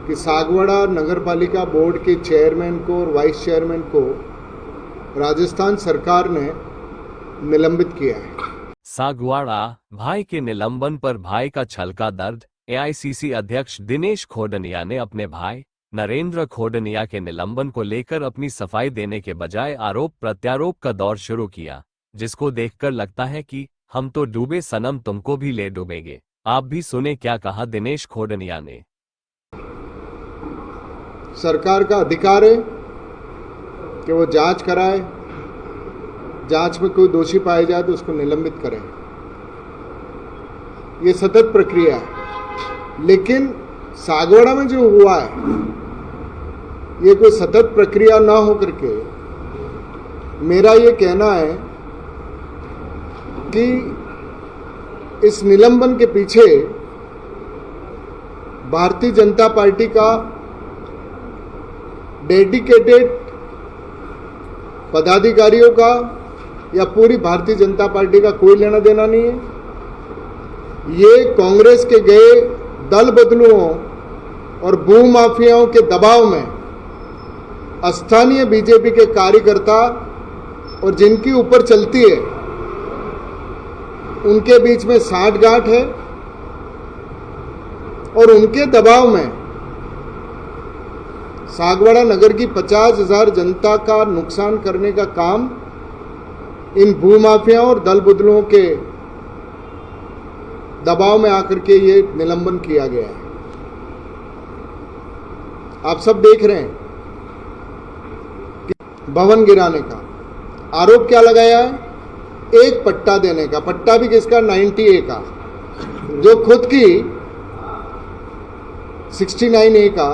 कि सागवाड़ा नगर पालिका बोर्ड के चेयरमैन को और वाइस चेयरमैन को राजस्थान सरकार ने निलंबित किया है। सागवाड़ा भाई के निलंबन पर भाई का छलका दर्द। एआईसीसी अध्यक्ष दिनेश खोडनिया ने अपने भाई नरेंद्र खोडनिया के निलंबन को लेकर अपनी सफाई देने के बजाय आरोप प्रत्यारोप का दौर शुरू किया, जिसको देखकर लगता है कि हम तो डूबे सनम, तुमको भी ले डूबेंगे। आप भी सुने क्या कहा दिनेश खोडनिया ने। सरकार का अधिकार है कि वो जांच कराए, जांच में कोई दोषी पाया जाए तो उसको निलंबित करें। ये सतत प्रक्रिया है, लेकिन सागवाड़ा में जो हुआ है ये कोई सतत प्रक्रिया ना हो करके मेरा ये कहना है कि इस निलंबन के पीछे भारतीय जनता पार्टी का डेडिकेटेड पदाधिकारियों का या पूरी भारतीय जनता पार्टी का कोई लेना देना नहीं है। ये कांग्रेस के गए दल बदलुओं और भूमाफियाओं के दबाव में स्थानीय बीजेपी के कार्यकर्ता और जिनकी ऊपर चलती है उनके बीच में साठगांठ है और उनके दबाव में सागवाड़ा नगर की 50,000 जनता का नुकसान करने का काम इन भूमाफियाओं और दल बदलुओं के दबाव में आकर के ये निलंबन किया गया है। आप सब देख रहे हैं कि भवन गिराने का आरोप क्या लगाया है, एक पट्टा देने का। पट्टा भी किसका? 90A का, जो खुद की 69A का,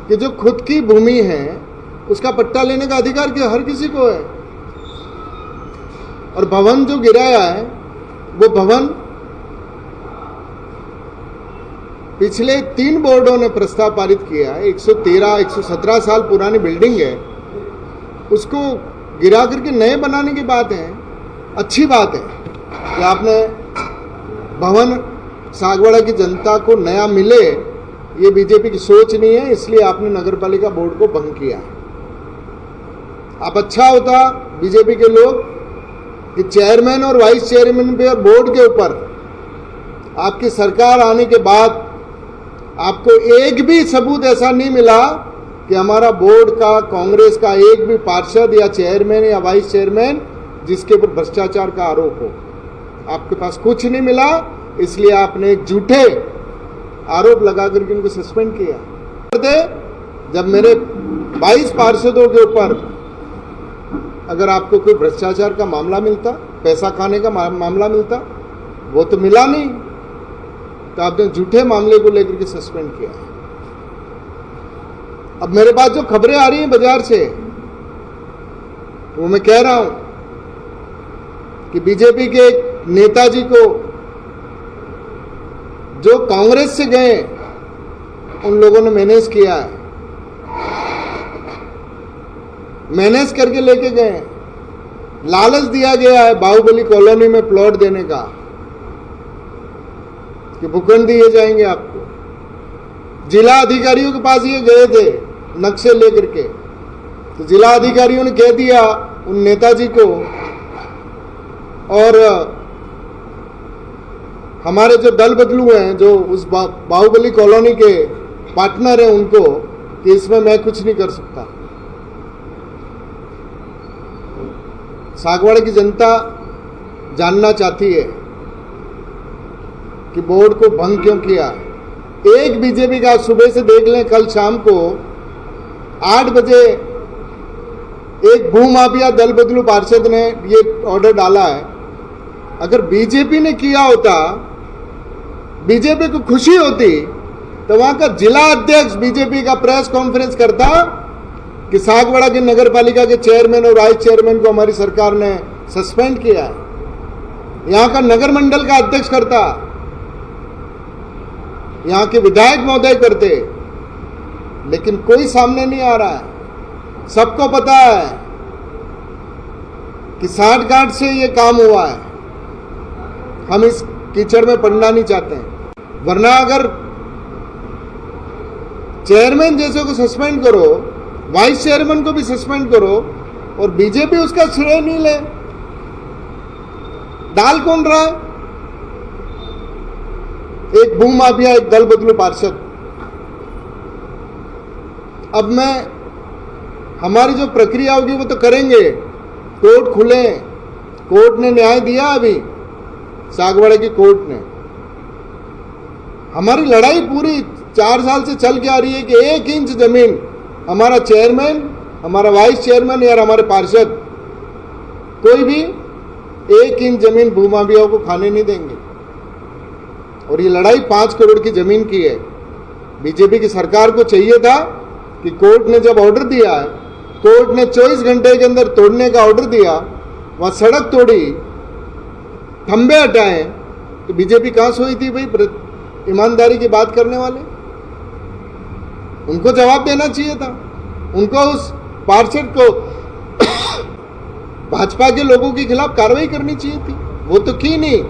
कि जो खुद की भूमि है उसका पट्टा लेने का अधिकार कि हर किसी को है। और भवन जो गिराया है वो भवन पिछले 3 बोर्डों ने प्रस्ताव पारित किया है। 117 साल पुरानी बिल्डिंग है, उसको गिरा करके नए बनाने की बात है। अच्छी बात है कि आपने भवन सागवाड़ा की जनता को नया मिले, ये बीजेपी की सोच नहीं है, इसलिए आपने नगरपालिका बोर्ड को भंग किया है। अब अच्छा होता बीजेपी के लोग कि चेयरमैन और वाइस चेयरमैन पे और बोर्ड के ऊपर आपकी सरकार आने के बाद आपको एक भी सबूत ऐसा नहीं मिला कि हमारा बोर्ड का, कांग्रेस का एक भी पार्षद या चेयरमैन या वाइस चेयरमैन जिसके ऊपर भ्रष्टाचार का आरोप हो। आपके पास कुछ नहीं मिला, इसलिए आपने एक झूठे आरोप लगा करके उनको सस्पेंड किया। जब मेरे 22 पार्षदों के ऊपर अगर आपको कोई भ्रष्टाचार का मामला मिलता, पैसा खाने का मामला मिलता, वो तो मिला नहीं, तो आपने झूठे मामले को लेकर के सस्पेंड किया। अब मेरे पास जो खबरें आ रही हैं बाजार से, वो मैं कह रहा हूं कि बीजेपी के एक नेताजी को जो कांग्रेस से गए उन लोगों ने मैनेज किया है, मैनेज करके लेके गए। लालच दिया गया है बाहुबली कॉलोनी में प्लॉट देने का कि भूखंड दिए जाएंगे आपको। जिला अधिकारियों के पास ये गए थे नक्शे लेकर के, तो जिला अधिकारियों ने कह दिया उन नेताजी को और हमारे जो दल बदलू हैं, जो उस बाहुबली कॉलोनी के पार्टनर हैं, उनको कि इसमें मैं कुछ नहीं कर सकता। सागवाड़ा की जनता जानना चाहती है कि बोर्ड को भंग क्यों किया। एक बीजेपी का सुबह से देख लें, कल शाम को 8 बजे एक भूमाफिया दल बदलू पार्षद ने ये ऑर्डर डाला है। अगर बीजेपी ने किया होता, बीजेपी को खुशी होती, तो वहां का जिला अध्यक्ष बीजेपी का प्रेस कॉन्फ्रेंस करता कि सागवाड़ा की नगर पालिका के चेयरमैन और वाइस चेयरमैन को हमारी सरकार ने सस्पेंड किया है। यहां का नगर मंडल का अध्यक्ष करता, यहां के विधायक महोदय करते, लेकिन कोई सामने नहीं आ रहा है। सबको पता है कि साठगांठ से ये काम हुआ है। हम इस कीचड़ में पड़ना नहीं चाहते हैं, वरना अगर चेयरमैन जैसे को सस्पेंड करो, वाइस चेयरमैन को भी सस्पेंड करो और बीजेपी उसका श्रेय नहीं ले। डाल कौन रहा है? एक भूमाफिया, एक दल बदलू पार्षद। अब हमारी जो प्रक्रिया होगी वो तो करेंगे, कोर्ट खुले, कोर्ट ने न्याय दिया। अभी सागवाड़ा की कोर्ट ने, हमारी लड़ाई पूरी 4 साल से चल के आ रही है कि 1 इंच जमीन हमारा चेयरमैन, हमारा वाइस चेयरमैन या हमारे पार्षद कोई भी 1 इंच जमीन भूमाफियाओं को खाने नहीं देंगे। और ये लड़ाई 5 करोड़ की जमीन की है। बीजेपी की सरकार को चाहिए था कि कोर्ट ने जब ऑर्डर दिया है, कोर्ट ने 24 घंटे के अंदर तोड़ने का ऑर्डर दिया, वहां सड़क तोड़ी, खंबे हटाए, तो बीजेपी कहां सोई थी भाई? ईमानदारी की बात करने वाले उनको जवाब देना चाहिए था। उनको उस पार्षद को भाजपा के लोगों के खिलाफ कार्रवाई करनी चाहिए थी, वो तो की नहीं।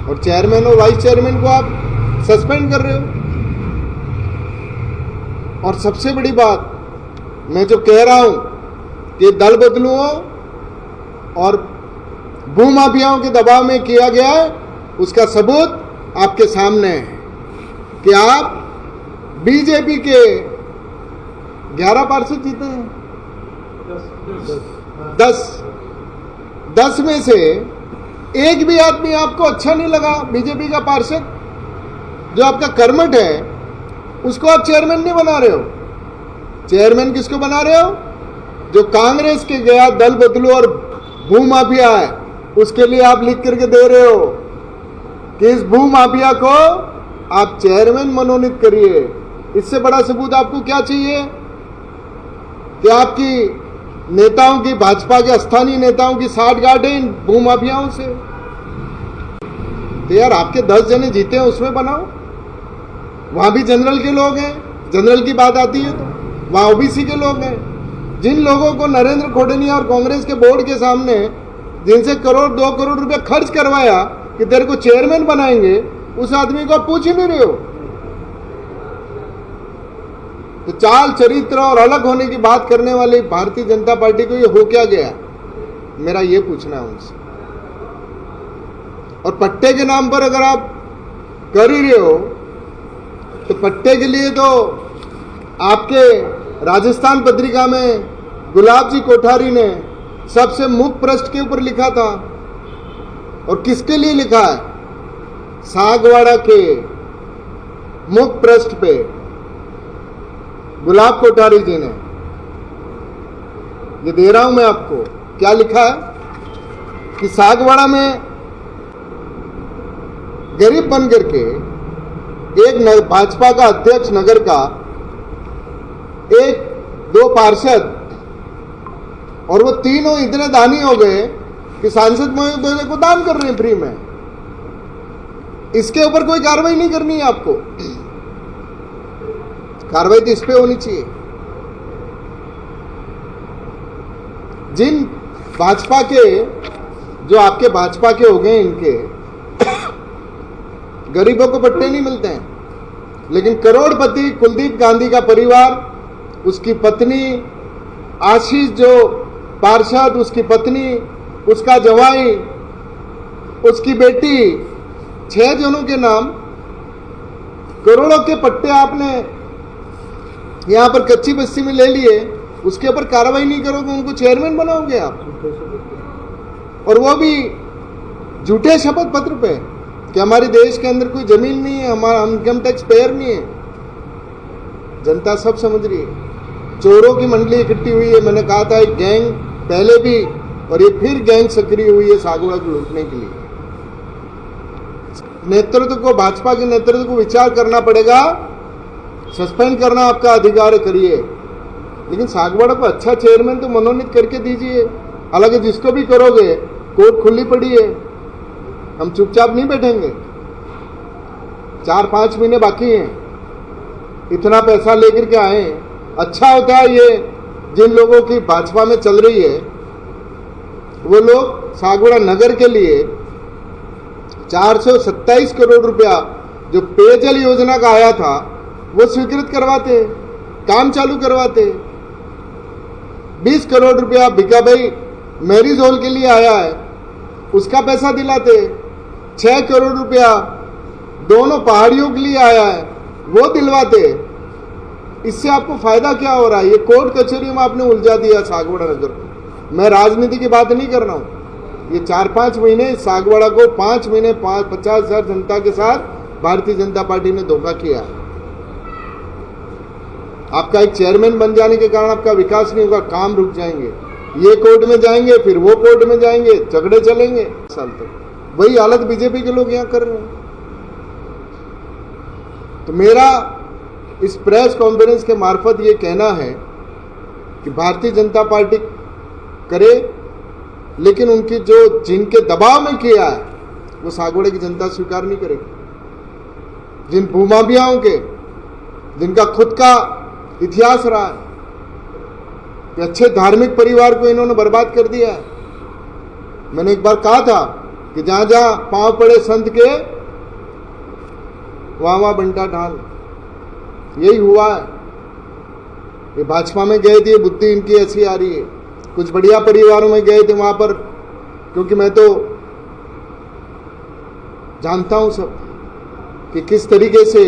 और चेयरमैन और वाइस चेयरमैन को आप सस्पेंड कर रहे हो। और सबसे बड़ी बात मैं जो कह रहा हूं कि दल बदलुओं और भूमाफियाओं के दबाव में किया गया है, उसका सबूत आपके सामने है कि आप बीजेपी के 11 पार्षद जीते हैं। 10 में से एक भी आदमी आपको अच्छा नहीं लगा बीजेपी का पार्षद, जो आपका कर्मठ है, उसको आप चेयरमैन नहीं बना रहे हो। चेयरमैन किसको बना रहे हो? जो कांग्रेस के गया दल बदलू और भूमाफिया है, उसके लिए आप लिख करके दे रहे हो कि इस भूमाफिया को आप चेयरमैन मनोनीत करिए। इससे बड़ा सबूत आपको क्या चाहिए कि आपकी नेताओं की, भाजपा के स्थानीय नेताओं की साठगांठ है इन भूमाफियाओं से? तो यार आपके 10 जने जीते हैं, उसमें बनाओ। वहां भी जनरल के लोग हैं, जनरल की बात आती है तो वहां ओबीसी के लोग हैं। जिन लोगों को नरेंद्र खोडनिया और कांग्रेस के बोर्ड के सामने जिनसे 1-2 करोड़ रुपए खर्च करवाया कि तेरे को चेयरमैन बनाएंगे, उस आदमी को आप पूछ ही नहीं रहे हो। तो चाल चरित्र और अलग होने की बात करने वाली भारतीय जनता पार्टी को ये हो क्या गया, मेरा ये पूछना है उनसे। और पट्टे के नाम पर अगर आप कर ही रहे हो, तो पट्टे के लिए तो आपके राजस्थान पत्रिका में गुलाब जी कोठारी ने सबसे मुख पृष्ठ के ऊपर लिखा था। और किसके लिए लिखा है? सागवाड़ा के मुख पृष्ठ पे गुलाब कोठारी जी ने, ये दे रहा हूं मैं आपको, क्या लिखा है कि सागवाड़ा में गरीब बन करके एक भाजपा का अध्यक्ष नगर का, 1-2 पार्षद, और वो तीनों इतने दानी हो गए कि सांसद महोदय को दान कर रहे हैं फ्री में। इसके ऊपर कोई कार्रवाई नहीं करनी है आपको। कार्रवाई तो इस पे होनी चाहिए। जिन भाजपा के, जो आपके भाजपा के हो गए, इनके गरीबों को पट्टे नहीं मिलते हैं, लेकिन करोड़पति कुलदीप गांधी का परिवार, उसकी पत्नी आशीष जो पार्षद, उसकी पत्नी, उसका जवाई, उसकी बेटी, 6 जनों के नाम करोड़ों के पट्टे आपने यहां पर कच्ची बस्ती में ले लिए। उसके ऊपर कार्रवाई नहीं करोगे, उनको चेयरमैन बनाओगे आप, और वो भी झूठे शपथ पत्र पे कि हमारे देश के अंदर कोई जमीन नहीं है, हमारा इनकम टैक्स पेयर नहीं है। जनता सब समझ रही है। चोरों की मंडली इकट्ठी हुई है। मैंने कहा था एक गैंग पहले भी, और ये फिर गैंग सक्रिय हुई है सागवाड़ा को लूटने के लिए। नेतृत्व को, भाजपा के नेतृत्व को विचार करना पड़ेगा। सस्पेंड करना आपका अधिकार है, करिए, लेकिन सागवाड़ा को अच्छा चेयरमैन तो मनोनीत करके दीजिए। हालांकि जिसको भी करोगे, कोर्ट खुली पड़ी है, हम चुपचाप नहीं बैठेंगे। 4-5 महीने बाकी हैं, इतना पैसा लेकर के आए। अच्छा होता है ये जिन लोगों की भाजपा में चल रही है, वो लोग सागवाड़ा नगर के लिए 427 करोड़ रुपया जो पेयजल योजना का आया था, वो स्वीकृत करवाते हैं। काम चालू करवाते। 20 करोड़ रुपया भिका भाई मैरिज हॉल के लिए आया है, उसका पैसा दिलाते। 6 करोड़ रुपया दोनों पहाड़ियों के लिए आया है, वो दिलवाते। इससे आपको फायदा क्या हो रहा है? ये कोर्ट कचहरी में आपने उलझा दिया सागवाड़ा नगर को। मैं राजनीति की बात नहीं कर रहा हूं। ये 4-5 महीने सागवाड़ा को 5 महीने 50,000 जनता के साथ भारतीय जनता पार्टी ने धोखा किया। आपका एक चेयरमैन बन जाने के कारण आपका विकास नहीं होगा, काम रुक जाएंगे। ये कोर्ट में जाएंगे, फिर वो कोर्ट में जाएंगे, झगड़े चलेंगे साल तक। वही हालत बीजेपी के लोग यहां कर रहे हैं। तो मेरा इस प्रेस कॉन्फ्रेंस के मार्फत ये कहना है कि भारतीय जनता पार्टी करे, लेकिन उनकी जो जिनके दबाव में किया है वो सागवाड़े की जनता स्वीकार नहीं करेगी। जिन भूमाफियाओं के, जिनका खुद का इतिहास रहा है कि अच्छे धार्मिक परिवार को इन्होंने बर्बाद कर दिया है। मैंने एक बार कहा था कि जहां जहां पांव पड़े संत के वहां वहां बंटा ढाल। यही हुआ है। ये भाजपा में गए थे, बुद्धि इनकी ऐसी आ रही है। कुछ बढ़िया परिवारों में गए थे, वहां पर, क्योंकि मैं तो जानता हूं सब कि किस तरीके से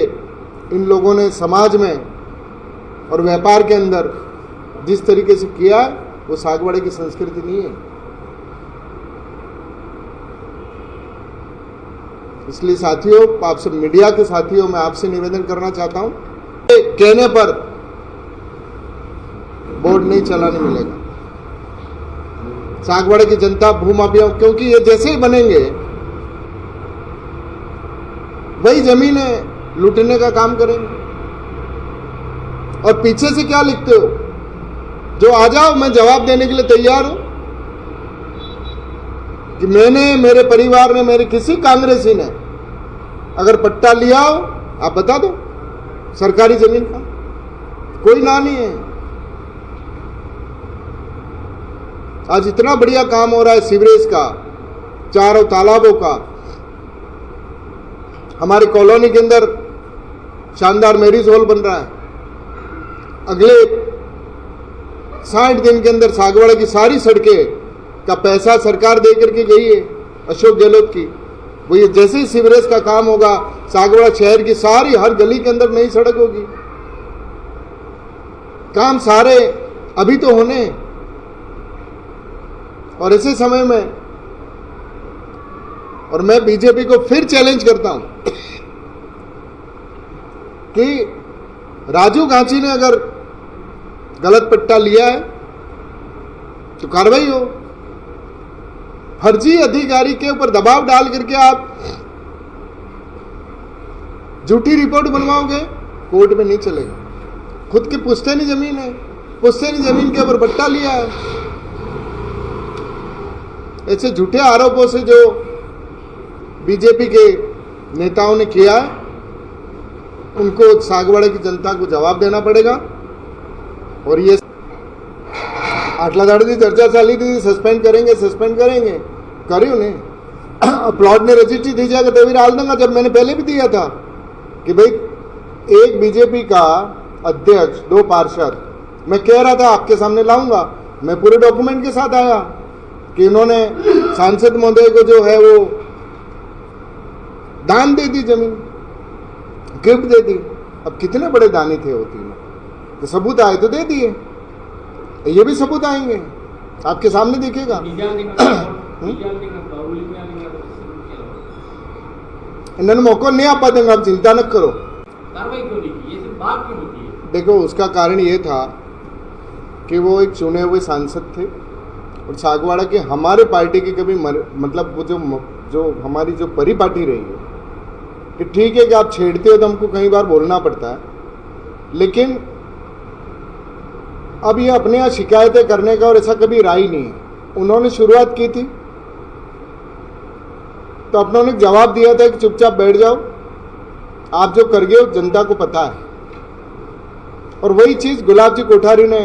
इन लोगों ने समाज में और व्यापार के अंदर जिस तरीके से किया, वो सागवाड़े की संस्कृति नहीं है। इसलिए साथियों, आप सब मीडिया के साथियों, मैं आपसे निवेदन करना चाहता हूं, कहने पर बोर्ड नहीं चलाने मिलेगा। सागवाड़े की जनता भूमाफियाओं, क्योंकि ये जैसे ही बनेंगे वही जमीनें लूटने का काम करेंगे। और पीछे से क्या लिखते हो? जो आ जाओ, मैं जवाब देने के लिए तैयार हूं कि मैंने, मेरे परिवार ने, मेरे किसी कांग्रेसी ने अगर पट्टा लिया हो, आप बता दो, सरकारी जमीन का कोई ना नहीं है। आज इतना बढ़िया काम हो रहा है सीवरेज का, चारों तालाबों का। हमारी कॉलोनी के अंदर शानदार मैरिज हॉल बन रहा है। अगले 60 दिन के अंदर सागवाड़ा की सारी सड़कें का पैसा सरकार दे करके गई है अशोक गहलोत की। वो ये जैसे ही सीवरेज का काम होगा, सागवाड़ा शहर की सारी हर गली के अंदर नई सड़क होगी। काम सारे अभी तो होने। और ऐसे समय में, और मैं बीजेपी को फिर चैलेंज करता हूं कि राजू गांची ने अगर गलत पट्टा लिया है तो कार्रवाई हो। फर्जी अधिकारी के ऊपर दबाव डाल करके आप झूठी रिपोर्ट बनवाओगे, कोर्ट में नहीं चलेगा। खुद की पुश्तैनी जमीन है, पुश्तैनी जमीन के ऊपर पट्टा लिया है। ऐसे झूठे आरोपों से जो बीजेपी के नेताओं ने किया है, उनको सागवाड़े की जनता को जवाब देना पड़ेगा। और ये आटला दाड़ी चर्चा चाली थी, सस्पेंड करेंगे करी उन्हें प्लॉट ने रजिस्ट्री दी जाएगा तभी डाल दूंगा। जब मैंने पहले भी दिया था कि भाई एक बीजेपी का अध्यक्ष, 2 पार्षद, मैं कह रहा था आपके सामने लाऊंगा, मैं पूरे डॉक्यूमेंट के साथ आया कि इन्होंने सांसद महोदय को जो है वो दान दे दी, जमीन गिफ्ट दे दी। अब कितने बड़े दानी थे वो तीनों, तो सबूत आए तो दे दिए, ये भी सबूत आएंगे आपके सामने दिखेगा। इन्होंने मौका नहीं आपा देंगे, आप चिंता न करो। कार्रवाई क्यों नहीं की? ये सिर्फ बात क्यों होती है? देखो, उसका कारण ये था कि वो एक चुने हुए सांसद थे और सागवाड़ा के हमारे पार्टी की कभी मतलब वो जो हमारी जो परिपाटी रही है कि ठीक है कि आप छेड़ते हो तो हमको कई बार बोलना पड़ता है, लेकिन अब ये अपने यहाँ शिकायतें करने का और ऐसा कभी राय नहीं है। उन्होंने शुरुआत की थी तो अपनों ने जवाब दिया था कि चुपचाप बैठ जाओ, आप जो कर गए हो जनता को पता है। और वही चीज गुलाब जी कोठारी ने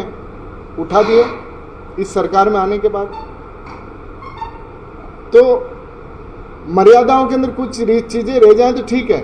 उठा दिया इस सरकार में आने के बाद। तो मर्यादाओं के अंदर कुछ चीजें रह जाएं तो ठीक है,